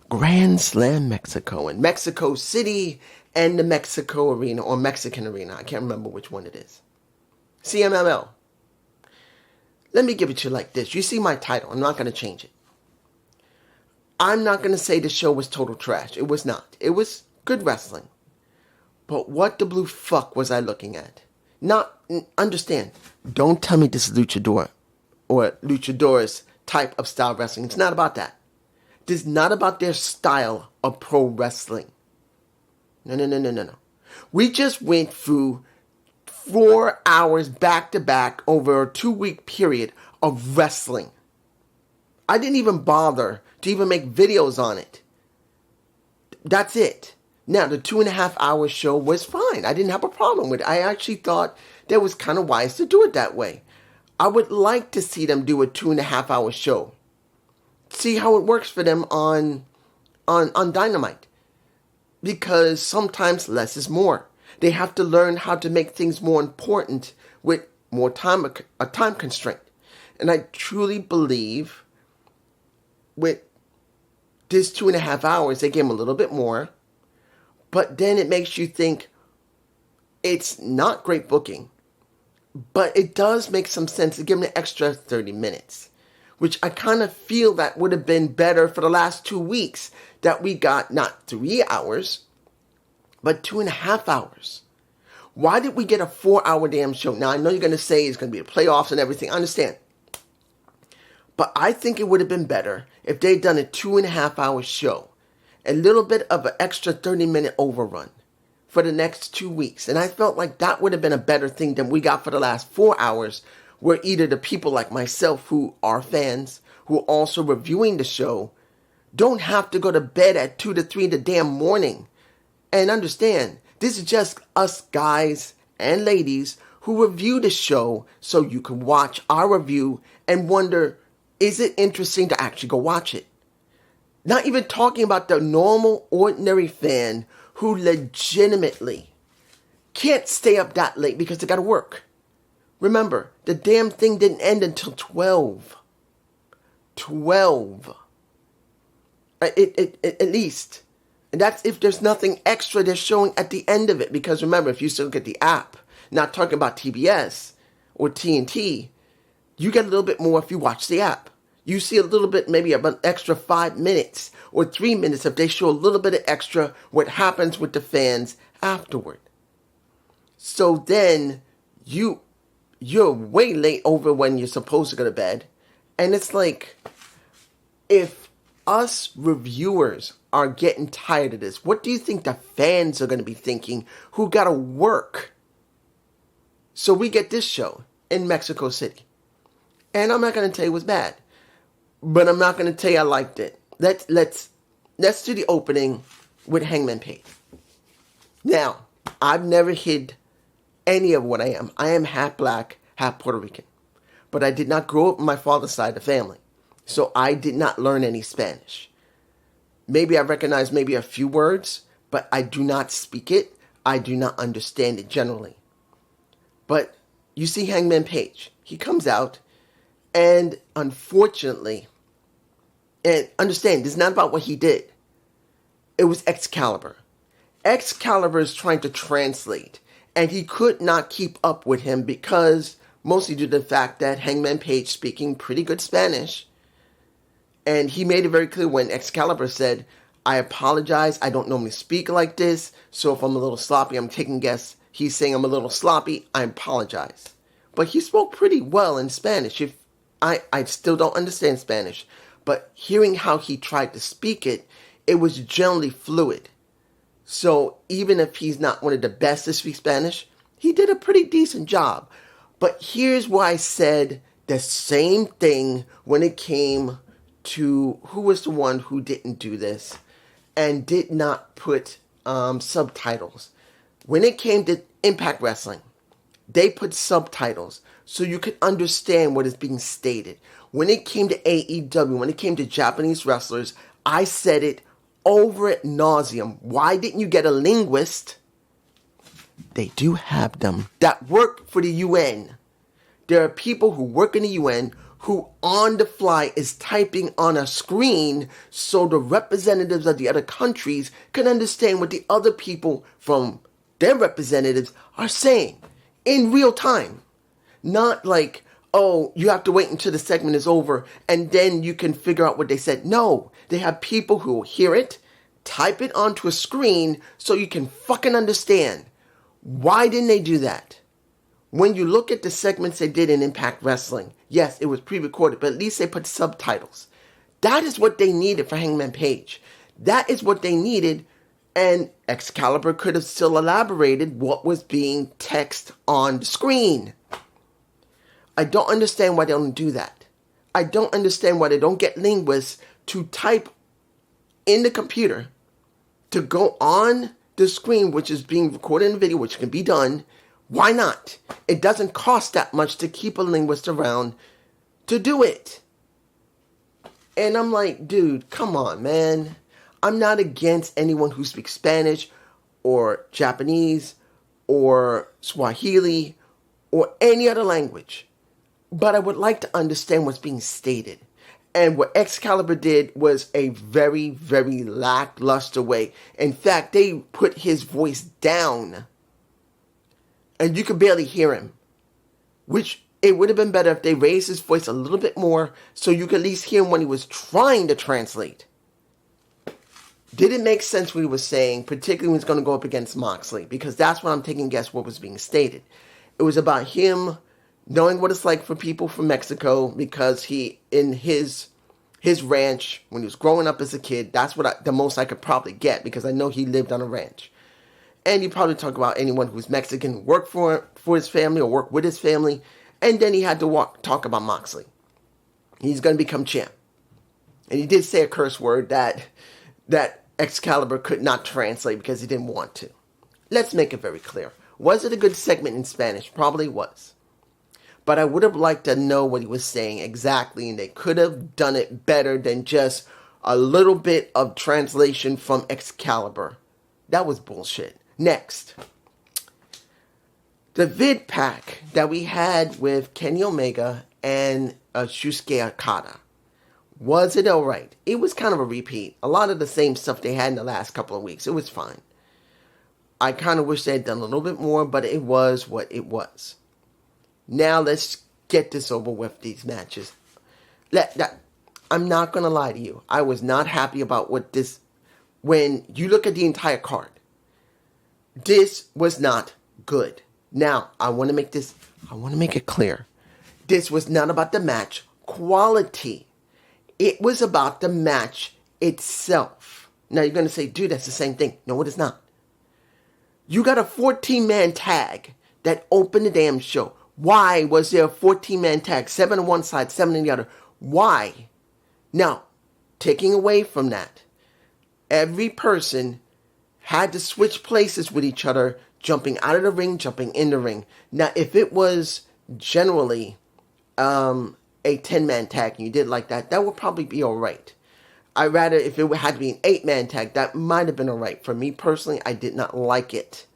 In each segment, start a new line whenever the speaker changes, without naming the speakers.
Grand Slam Mexico in Mexico City and the Mexico Arena or Mexican Arena. I can't remember which one it is. CMML. Let me give it to you like this. You see my title. I'm not going to change it. I'm not going to say the show was total trash. It was not. It was good wrestling. But what the blue fuck was I looking at? Understand. Don't tell me this is luchador or luchador's type of style wrestling. It's not about that. This is not about their style of pro wrestling. No. We just went through 4 hours back to back over a 2-week period of wrestling. I didn't even bother to even make videos on it. That's it. Now, the 2.5 hour show was fine. I didn't have a problem with it. I actually thought that was kind of wise to do it that way. I would like to see them do a 2.5 hour show. See how it works for them on Dynamite. Because sometimes less is more. They have to learn how to make things more important with more time, a time constraint. And I truly believe with this 2.5 hours, they gave them a little bit more. But then it makes you think it's not great booking. But it does make some sense to give them an extra 30 minutes. Which I kind of feel that would have been better for the last 2 weeks. That we got not 3 hours, but 2.5 hours. Why did we get a 4-hour damn show? Now, I know you're going to say it's going to be the playoffs and everything. I understand. But I think it would have been better if they'd done a 2.5 hour show. A little bit of an extra 30-minute overrun for the next 2 weeks. And I felt like that would have been a better thing than we got for the last 4 hours, where either the people like myself who are fans, who are also reviewing the show, don't have to go to bed at 2 to 3 in the damn morning. And understand, this is just us guys and ladies who review the show so you can watch our review and wonder, is it interesting to actually go watch it? Not even talking about the normal, ordinary fan who legitimately can't stay up that late because they got to work. Remember, the damn thing didn't end until 12. 12. At least. And that's if there's nothing extra they're showing at the end of it. Because remember, if you still look at the app, not talking about TBS or TNT, you get a little bit more if you watch the app. You see a little bit, maybe an extra 5 minutes or 3 minutes if they show a little bit of extra what happens with the fans afterward. So then you're way late over when you're supposed to go to bed. And it's like, if us reviewers are getting tired of this, what do you think the fans are going to be thinking who got to work? So we get this show in Mexico City. And I'm not going to tell you it was bad. But I'm not going to tell you I liked it. Let's do the opening with Hangman Page. Now, I've never hid any of what I am. I am half black, half Puerto Rican. But I did not grow up on my father's side of the family. So I did not learn any Spanish. Maybe I recognize maybe a few words, but I do not speak it. I do not understand it generally. But you see Hangman Page. He comes out, and unfortunately, and understand, this is not about what he did. It was Excalibur. Excalibur is trying to translate, and he could not keep up with him because, mostly due to the fact that Hangman Page speaking pretty good Spanish. And he made it very clear when Excalibur said, I apologize, I don't normally speak like this, so if I'm a little sloppy, I'm taking guess. He's saying I'm a little sloppy, I apologize. But he spoke pretty well in Spanish. I still don't understand Spanish, but hearing how he tried to speak it, it was generally fluid. So even if he's not one of the best to speak Spanish, he did a pretty decent job. But here's why I said the same thing when it came to who was the one who didn't do this and did not put subtitles. When it came to Impact Wrestling, they put subtitles so you could understand what is being stated. When it came to AEW, when it came to Japanese wrestlers, I said it over ad nauseum. Why didn't you get a linguist? They do have them that work for the UN. There are people who work in the UN who on the fly is typing on a screen so the representatives of the other countries can understand what the other people from their representatives are saying in real time. Not like, oh, you have to wait until the segment is over and then you can figure out what they said. No, they have people who will hear it, type it onto a screen so you can fucking understand. Why didn't they do that? When you look at the segments they did in Impact Wrestling, yes, it was pre-recorded, but at least they put subtitles. That is what they needed for Hangman Page. That is what they needed, and Excalibur could have still elaborated what was being text on the screen. I don't understand why they don't do that. I don't understand why they don't get linguists to type in the computer to go on the screen, which is being recorded in the video, which can be done. Why not? It doesn't cost that much to keep a linguist around to do it. And I'm like, dude, come on, man. I'm not against anyone who speaks Spanish or Japanese or Swahili or any other language. But I would like to understand what's being stated. And what Excalibur did was a very, very lackluster way. In fact, they put his voice down. And you could barely hear him. Which, it would have been better if they raised his voice a little bit more so you could at least hear him when he was trying to translate. Didn't make sense what he was saying, particularly when he's going to go up against Moxley. Because that's what I'm taking a guess what was being stated. It was about him knowing what it's like for people from Mexico, because he, in his ranch, when he was growing up as a kid, that's what the most I could probably get, because I know he lived on a ranch. And you probably talk about anyone who's Mexican, work for his family or work with his family. And then he had to talk about Moxley. He's going to become champ. And he did say a curse word that Excalibur could not translate because he didn't want to. Let's make it very clear. Was it a good segment in Spanish? Probably was. But I would have liked to know what he was saying exactly, and they could have done it better than just a little bit of translation from Excalibur. That was bullshit. Next, the vid pack that we had with Kenny Omega and Shusuke Okada. Was it alright? It was kind of a repeat. A lot of the same stuff they had in the last couple of weeks. It was fine. I kind of wish they had done a little bit more, but it was what it was. Now let's get this over with, these matches. I'm not going to lie to you. I was not happy about when you look at the entire card. This was not good. Now, I want to make it clear. This was not about the match quality. It was about the match itself. Now, you're going to say, dude, that's the same thing. No, it is not. You got a 14-man tag that opened the damn show. Why was there a 14-man tag? 7 on one side, 7 on the other. Why? Now, taking away from that, every person had to switch places with each other, jumping out of the ring, jumping in the ring. Now, if it was generally a 10-man tag and you did like that, that would probably be alright. I'd rather, if it had to be an 8-man tag, that might have been alright. For me personally, I did not like it.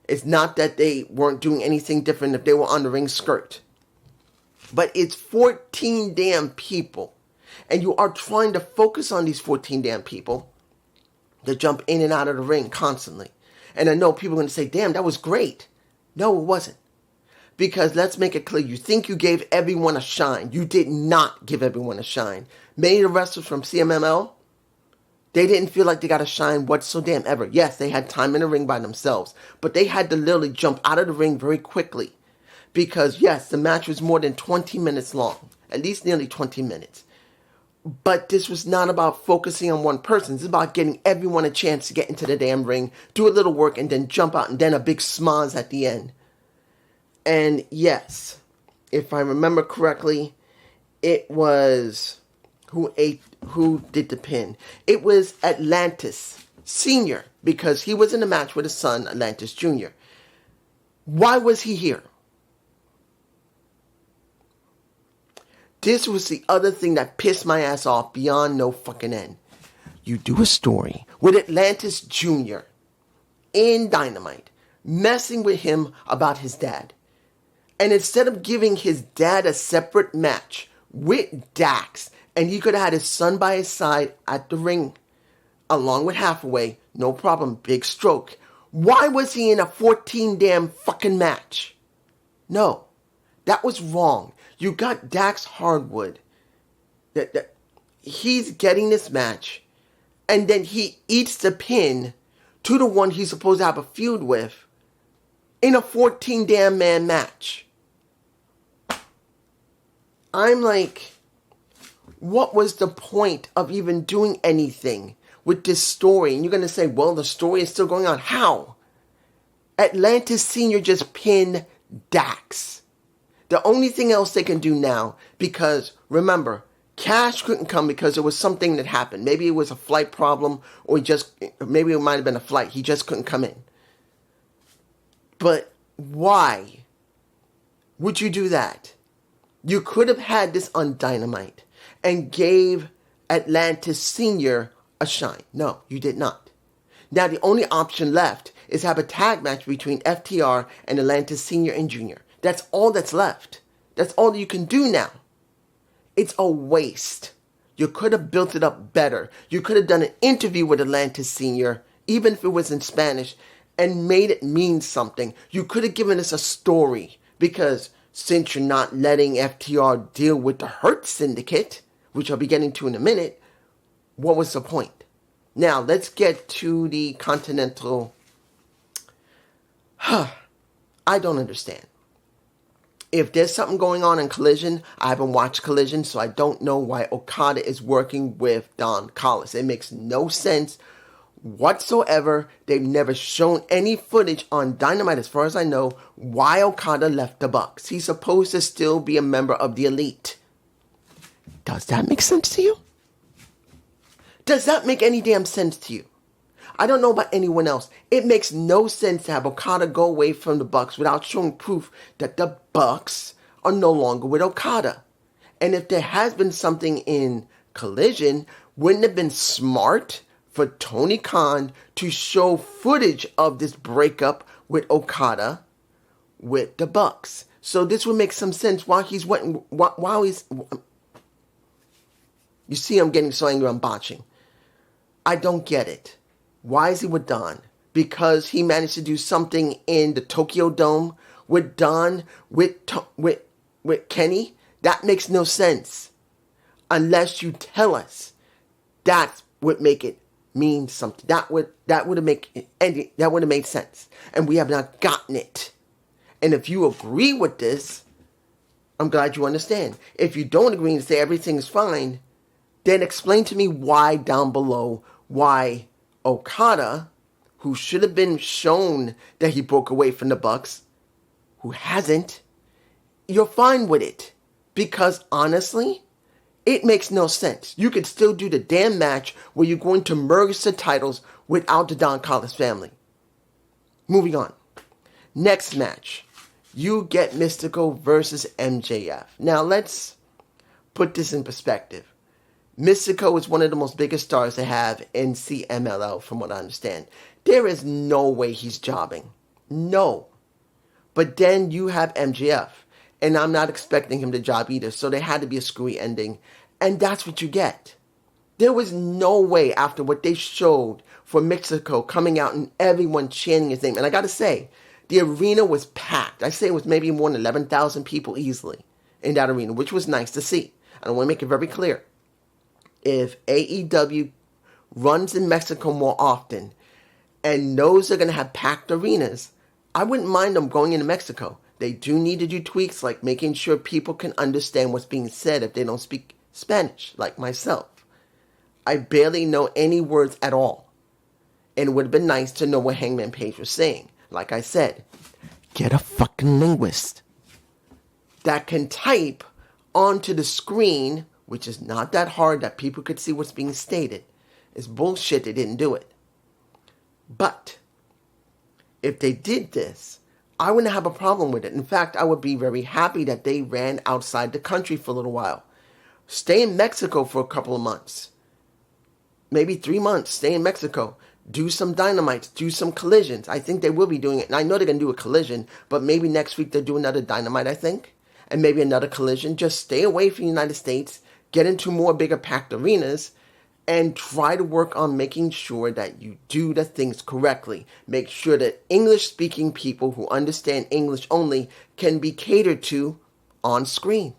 It's not that they weren't doing anything different if they were on the ring skirt. But it's 14 damn people. And you are trying to focus on these 14 damn people to jump in and out of the ring constantly. And I know people are going to say, damn, that was great. No, it wasn't. Because let's make it clear, you think you gave everyone a shine. You did not give everyone a shine. Many of the wrestlers from CMML, they didn't feel like they got a shine whatsoever. Yes, they had time in the ring by themselves. But they had to literally jump out of the ring very quickly. Because yes, the match was more than 20 minutes long. At least nearly 20 minutes. But this was not about focusing on one person. This is about getting everyone a chance to get into the damn ring, do a little work, and then jump out, and then a big schmoz at the end. And yes, if I remember correctly, it was who did the pin. It was Atlantis Sr. because he was in a match with his son, Atlantis Jr. Why was he here? This was the other thing that pissed my ass off beyond no fucking end. You do a story with Atlantis Jr. in Dynamite, messing with him about his dad. And instead of giving his dad a separate match with Dax, and he could have had his son by his side at the ring, along with Hathaway, no problem, big stroke. Why was he in a 14 damn fucking match? No, that was wrong. You got Dax Hardwood. That he's getting this match, and then he eats the pin to the one he's supposed to have a feud with in a 14 damn man match. I'm like, what was the point of even doing anything with this story? And you're going to say, well, the story is still going on. How? Atlantis Senior just pinned Dax. The only thing else they can do now, because remember, Cash couldn't come because there was something that happened. Maybe it was a flight problem, or maybe it might have been a flight. He just couldn't come in. But why would you do that? You could have had this on Dynamite and gave Atlantis Senior a shine. No, you did not. Now the only option left is have a tag match between FTR and Atlantis Senior and Junior. That's all that's left. That's all you can do now. It's a waste. You could have built it up better. You could have done an interview with Atlantis Senior, even if it was in Spanish, and made it mean something. You could have given us a story, because since you're not letting FTR deal with the Hurt Syndicate, which I'll be getting to in a minute, what was the point? Now, let's get to the Continental. I don't understand. If there's something going on in Collision, I haven't watched Collision, so I don't know why Okada is working with Don Callis. It makes no sense whatsoever. They've never shown any footage on Dynamite, as far as I know, why Okada left the Bucks. He's supposed to still be a member of the Elite. Does that make sense to you? Does that make any damn sense to you? I don't know about anyone else. It makes no sense to have Okada go away from the Bucks without showing proof that the Bucks are no longer with Okada. And if there has been something in Collision, wouldn't it have been smart for Tony Khan to show footage of this breakup with Okada with the Bucks? So this would make some sense while he's You see, I'm getting so angry I'm botching. I don't get it. Why is he with Don? Because he managed to do something in the Tokyo Dome with Don, with Kenny? That makes no sense. Unless you tell us that would make it mean something. That would have made sense. And we have not gotten it. And if you agree with this, I'm glad you understand. If you don't agree and say everything's fine, then explain to me why down below, why Okada, who should have been shown that he broke away from the Bucks, who hasn't, you're fine with it. Because honestly, it makes no sense. You could still do the damn match where you're going to merge the titles without the Don Callis family. Moving on. Next match. You get Mystico versus MJF. Now let's put this in perspective. Mystico is one of the most biggest stars they have in CMLL, from what I understand. There is no way he's jobbing. No. But then you have MJF, and I'm not expecting him to job either, so there had to be a screwy ending, and that's what you get. There was no way after what they showed for Mystico coming out and everyone chanting his name. And I gotta say, the arena was packed. I say it was maybe more than 11,000 people easily in that arena, which was nice to see. And I want to make it very clear. If AEW runs in Mexico more often and knows they're going to have packed arenas, I wouldn't mind them going into Mexico. They do need to do tweaks like making sure people can understand what's being said if they don't speak Spanish, like myself. I barely know any words at all. And it would have been nice to know what Hangman Page was saying. Like I said, get a fucking linguist that can type onto the screen, which is not that hard, that people could see what's being stated. It's bullshit they didn't do it. But if they did this, I wouldn't have a problem with it. In fact, I would be very happy that they ran outside the country for a little while. Stay in Mexico for a couple of months. Maybe 3 months, stay in Mexico. do some dynamites, do some collisions. I think they will be doing it. And I know they're going to do a collision, but maybe next week they'll do another dynamite, I think. And maybe another collision. Just stay away from the United States, get into more bigger packed arenas, and try to work on making sure that you do the things correctly. Make sure that English-speaking people who understand English only can be catered to on screen.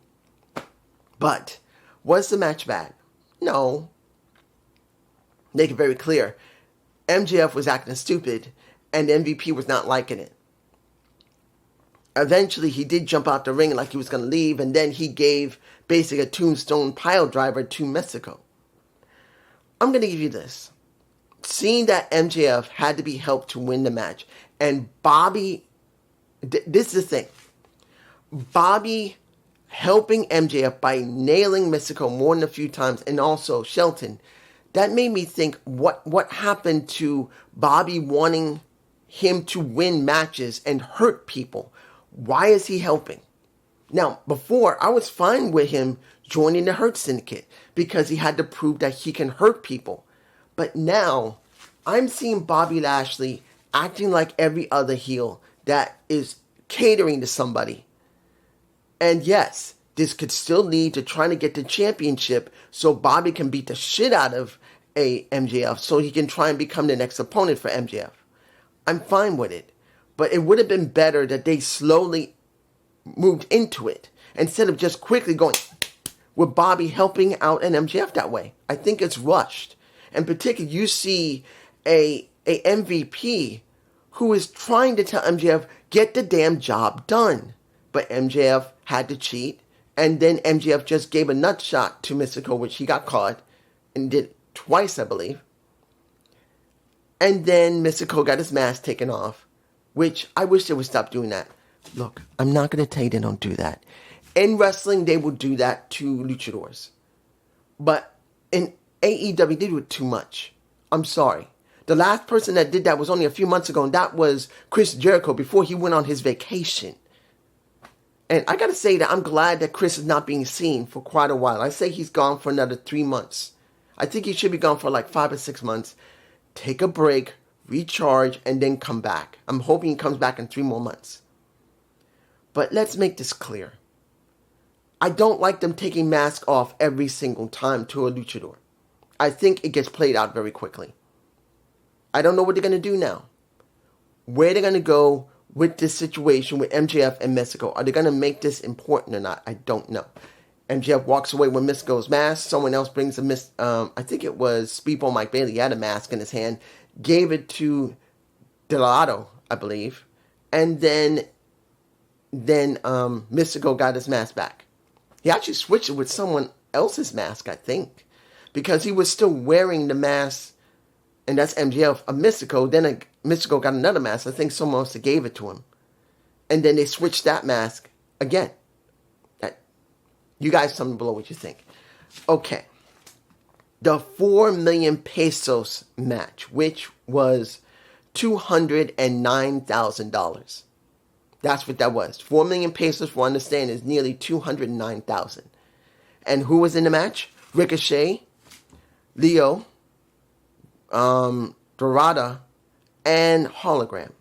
But was the match bad? No. Make it very clear. MJF was acting stupid, and MVP was not liking it. Eventually, he did jump out the ring like he was going to leave, and then he gave basically a tombstone pile driver to Mexico. I'm going to give you this. Seeing that MJF had to be helped to win the match, and Bobby, this is the thing. Bobby helping MJF by nailing Mexico more than a few times, and also Shelton, that made me think, what happened to Bobby wanting him to win matches and hurt people? Why is he helping? Now, before, I was fine with him joining the Hurt Syndicate because he had to prove that he can hurt people. But now, I'm seeing Bobby Lashley acting like every other heel that is catering to somebody. And yes, this could still lead to trying to get the championship so Bobby can beat the shit out of a MJF so he can try and become the next opponent for MJF. I'm fine with it. But it would have been better that they slowly moved into it instead of just quickly going with Bobby helping out an MJF that way. I think it's rushed. In particular, you see a MVP who is trying to tell MJF, get the damn job done. But MJF had to cheat. And then MJF just gave a nut shot to Mystico, which he got caught and did twice, I believe. And then Mystico got his mask taken off, which I wish they would stop doing that. Look, I'm not going to tell you they don't do that. In wrestling, they will do that to luchadors. But in AEW, they do it too much. I'm sorry. The last person that did that was only a few months ago, and that was Chris Jericho before he went on his vacation. And I got to say that I'm glad that Chris is not being seen for quite a while. I say he's gone for another 3 months. I think he should be gone for like 5 or 6 months. Take a break, recharge, and then come back. I'm hoping he comes back in 3 more months. But let's make this clear. I don't like them taking masks off every single time to a luchador. I think it gets played out very quickly. I don't know what they're going to do now. Where they're going to go with this situation with MJF and Mystico. Are they going to make this important or not? I don't know. MJF walks away with Mystico's mask. Someone else brings I think it was Speedball Mike Bailey. He had a mask in his hand. Gave it to Delgado, I believe. And then Mystico got his mask back. He actually switched it with someone else's mask, I think. Because he was still wearing the mask, and that's MJF, of Mystico. Then Mystico got another mask. I think someone else gave it to him. And then they switched that mask again. You guys tell me below what you think. Okay. The 4 million pesos match, which was $209,000. That's what that was. 4 million pesos, for understand, is nearly $209,000. And who was in the match? Ricochet, Leo, Dorada, and Hologram.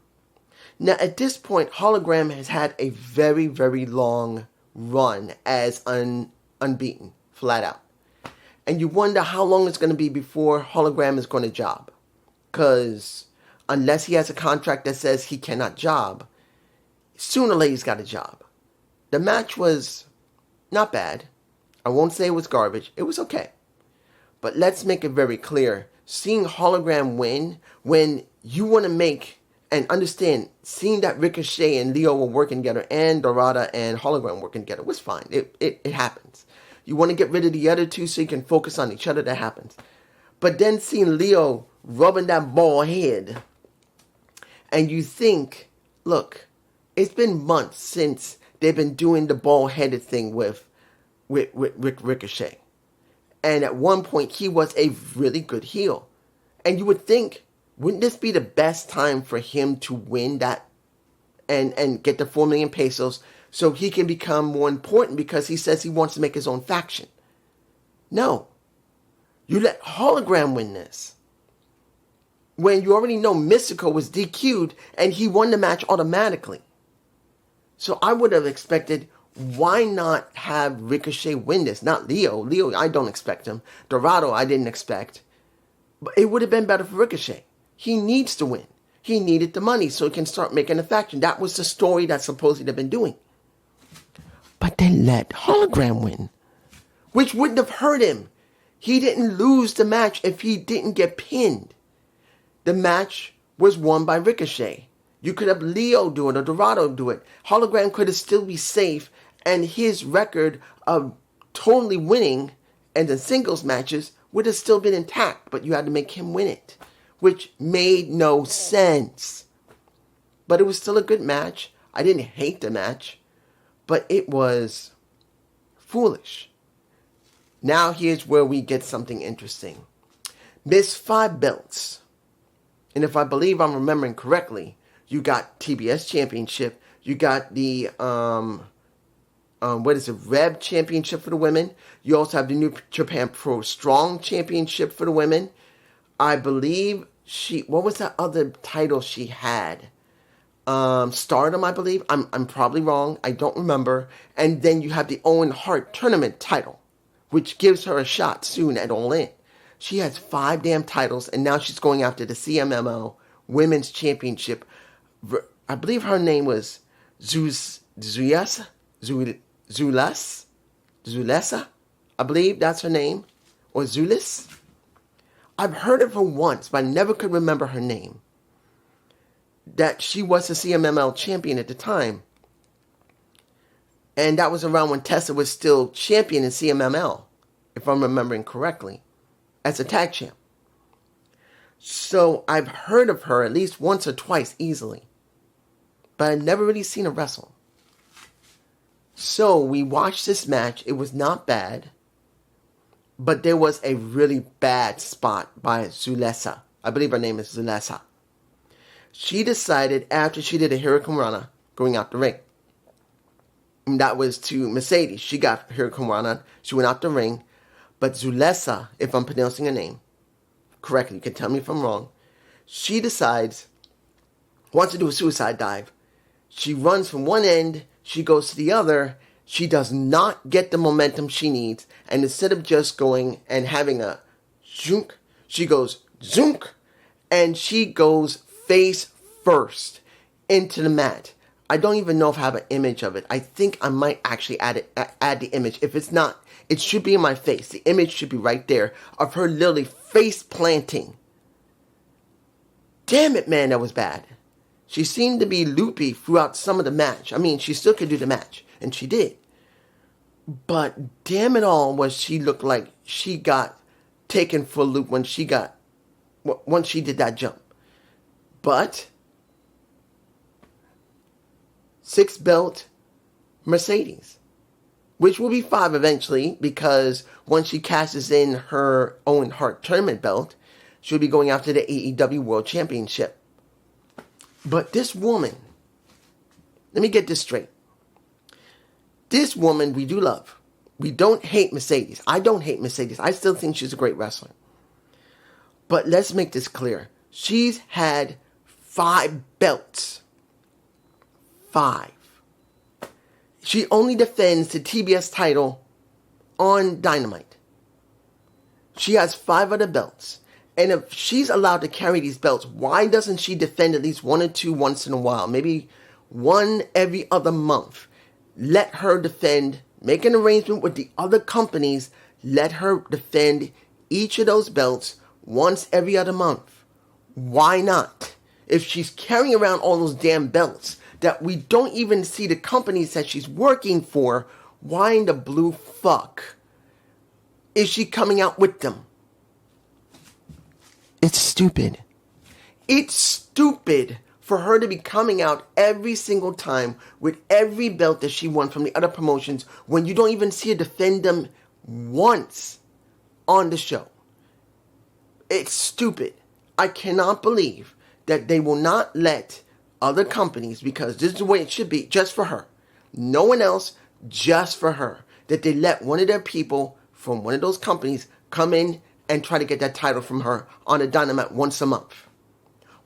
Now, at this point, Hologram has had a very, very long run as unbeaten, flat out. And you wonder how long it's going to be before Hologram is going to job. Because unless he has a contract that says he cannot job, sooner or later he's got a job. The match was not bad. I won't say it was garbage. It was okay. But let's make it very clear. Seeing Hologram win, when you want to make and understand, seeing that Ricochet and Leo were working together and Dorada and Hologram working together was fine. It happens. You want to get rid of the other two so you can focus on each other, that happens. But then seeing Leo rubbing that bald head, and you think, look, it's been months since they've been doing the bald-headed thing with Ricochet. And at one point, he was a really good heel. And you would think, wouldn't this be the best time for him to win that and get the 4 million pesos so he can become more important because he says he wants to make his own faction? No. You let Hologram win this. when you already know Mystico was DQ'd and he won the match automatically. So I would have expected, why not have Ricochet win this? Not Leo. Leo, I don't expect him. Dorado, I didn't expect. But it would have been better for Ricochet. He needs to win. He needed the money so he can start making a faction. That was the story that supposedly they've been doing. But they let Hologram win, which wouldn't have hurt him. He didn't lose the match if he didn't get pinned. The match was won by Ricochet. You could have Leo do it or Dorado do it. Hologram could have still be safe, and his record of totally winning and the singles matches would have still been intact, but you had to make him win it, which made no sense. But it was still a good match. I didn't hate the match, but it was foolish. Now here's where we get something interesting. Miss 5 belts. And if I believe I'm remembering correctly, you got TBS Championship, you got the Rev Championship for the women. You also have the New Japan Pro Strong Championship for the women. I believe what was that other title she had? Stardom, I believe. I'm probably wrong. I don't remember. And then you have the Owen Hart Tournament title, which gives her a shot soon at All In. She has 5 damn titles, and now she's going after the CMLL Women's Championship. I believe her name was Zulessa. I believe that's her name. Or Zulis. I've heard of her once, but I never could remember her name. That she was the CMLL champion at the time. And that was around when Tessa was still champion in CMLL, if I'm remembering correctly, as a tag champ. So I've heard of her at least once or twice easily. But I've never really seen her wrestle. So we watched this match. It was not bad. But there was a really bad spot by Zulessa. I believe her name is Zulessa. She decided after she did a Hurricanrana going out the ring. And that was to Mercedes. She got Hurricanrana. She went out the ring. But Zulessa, if I'm pronouncing her name correctly, you can tell me if I'm wrong. She decides, wants to do a suicide dive. She runs from one end. She goes to the other. She does not get the momentum she needs. And instead of just going and having a zounk, she goes zounk. And she goes face first into the mat. I don't even know if I have an image of it. I think I might actually add the image. If it's not, it should be in my face. The image should be right there of her literally face planting. Damn it, man, that was bad. She seemed to be loopy throughout some of the match. I mean, she still could do the match, and she did. But damn it all, was she looked like she got taken for a loop once she did that jump. But 6 belt Mercedes, which will be 5 eventually, because once she cashes in her Owen Hart Tournament belt, she'll be going after the AEW World Championship. But this woman, let me get this straight. This woman we do love. We don't hate Mercedes. I don't hate Mercedes. I still think she's a great wrestler. But let's make this clear. She's had 5 belts. 5. She only defends the TBS title on Dynamite. She has 5 other belts. And if she's allowed to carry these belts, why doesn't she defend at least 1 or 2 once in a while? Maybe 1 every other month. Let her defend. Make an arrangement with the other companies. Let her defend each of those belts once every other month. Why not? If she's carrying around all those damn belts that we don't even see the companies that she's working for, why in the blue fuck is she coming out with them? It's stupid. It's stupid for her to be coming out every single time with every belt that she won from the other promotions when you don't even see her defend them once on the show. It's stupid. I cannot believe that they will not let other companies, because this is the way it should be, just for her. No one else, just for her. That they let one of their people from one of those companies come in and try to get that title from her on a Dynamite once a month.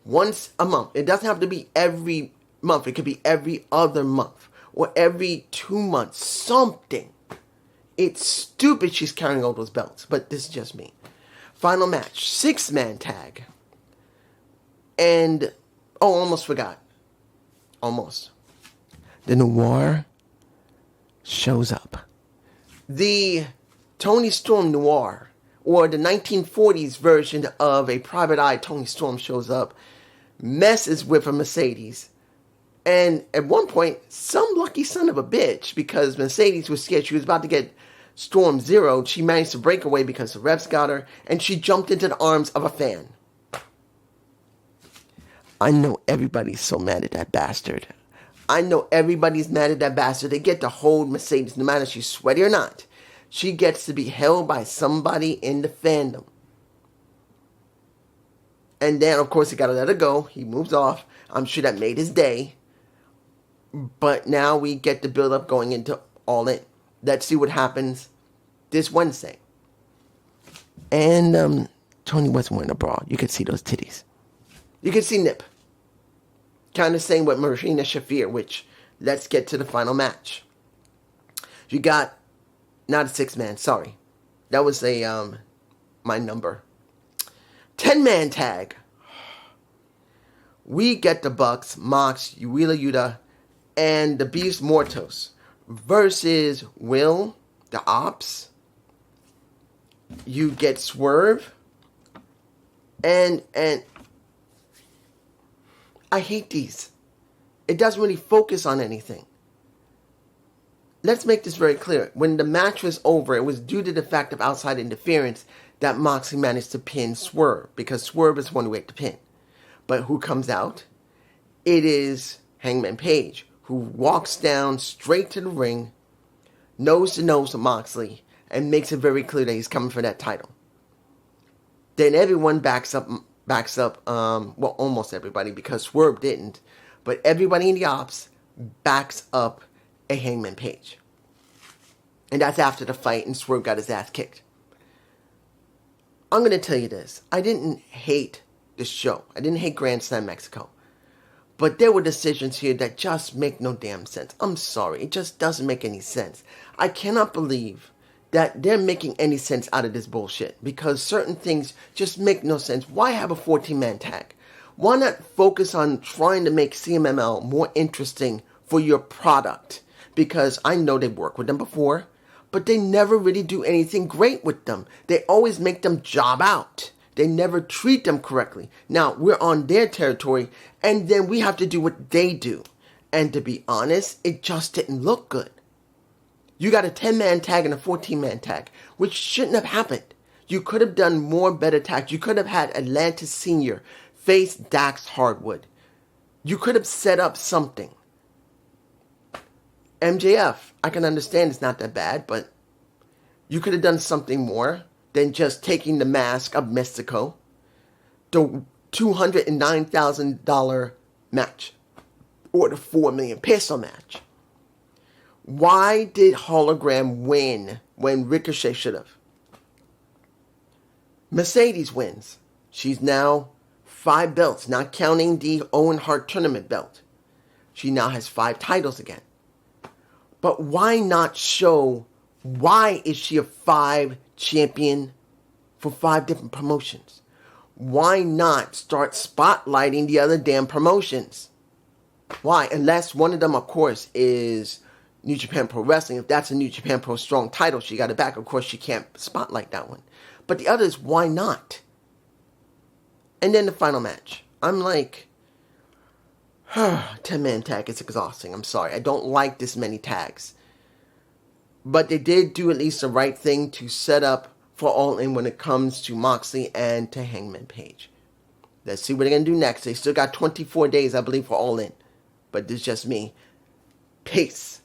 once a month. It doesn't have to be every month. It could be every other month or every 2 months. Something. It's stupid she's carrying all those belts, but this is just me. Final match, 6-man tag. And, almost forgot. Almost. The Noir shows up. The Tony Storm Noir, or the 1940s version of a Private Eye Tony Storm shows up, messes with a Mercedes. And at one point, some lucky son of a bitch, because Mercedes was scared she was about to get Storm zeroed, she managed to break away because the refs got her, and she jumped into the arms of a fan. I know everybody's so mad at that bastard. I know everybody's mad at that bastard. They get to hold Mercedes, no matter if she's sweaty or not. She gets to be held by somebody in the fandom. And then, of course, he got to let her go. He moves off. I'm sure that made his day. But now we get the build-up going into All In. Let's see what happens this Wednesday. And Tony wasn't wearing a bra. You could see those titties. You can see Nip. Kind of saying what Marina Shafir, which, let's get to the final match. You got, not a 6-man, sorry. That was my number. 10-man tag. We get the Bucks, Mox, Wheeler Yuta, and the Beast Mortos versus Will, the Ops. You get Swerve, and I hate these. It doesn't really focus on anything. Let's make this very clear. When the match was over, it was due to the fact of outside interference that Moxley managed to pin Swerve, because Swerve is one way to pin. But who comes out? It is Hangman Page, who walks down straight to the ring, nose to nose with Moxley, and makes it very clear that he's coming for that title. Then everyone backs up, well, almost everybody, because Swerve didn't, but everybody in the Ops backs up a Hangman Page. And that's after the fight, and Swerve got his ass kicked. I'm going to tell you this. I didn't hate the show. I didn't hate Grand Slam Mexico. But there were decisions here that just make no damn sense. I'm sorry. It just doesn't make any sense. I cannot believe that they're making any sense out of this bullshit, because certain things just make no sense. Why have a 14-man tag? Why not focus on trying to make CMML more interesting for your product? Because I know they've worked with them before, but they never really do anything great with them. They always make them job out. They never treat them correctly. Now, we're on their territory, and then we have to do what they do. And to be honest, it just didn't look good. You got a 10-man tag and a 14-man tag, which shouldn't have happened. You could have done more better tags. You could have had Atlantis Sr. face Dax Hardwood. You could have set up something. MJF, I can understand it's not that bad, but you could have done something more than just taking the mask of Mexico. The $209,000 match. Or the 4 million peso match. Why did Hologram win when Ricochet should have? Mercedes wins. She's now 5 belts, not counting the Owen Hart tournament belt. She now has 5 titles again. But why not show why is she a 5 champion for 5 different promotions? Why not start spotlighting the other damn promotions? Why? Unless one of them, of course, is New Japan Pro Wrestling. If that's a New Japan Pro Strong title, she got it back. Of course, she can't spotlight that one. But the others, why not? And then the final match. I'm like, 10-man tag is exhausting. I'm sorry. I don't like this many tags. But they did do at least the right thing to set up for All In when it comes to Moxley and to Hangman Page. Let's see what they're going to do next. They still got 24 days, I believe, for All In. But this is just me. Peace.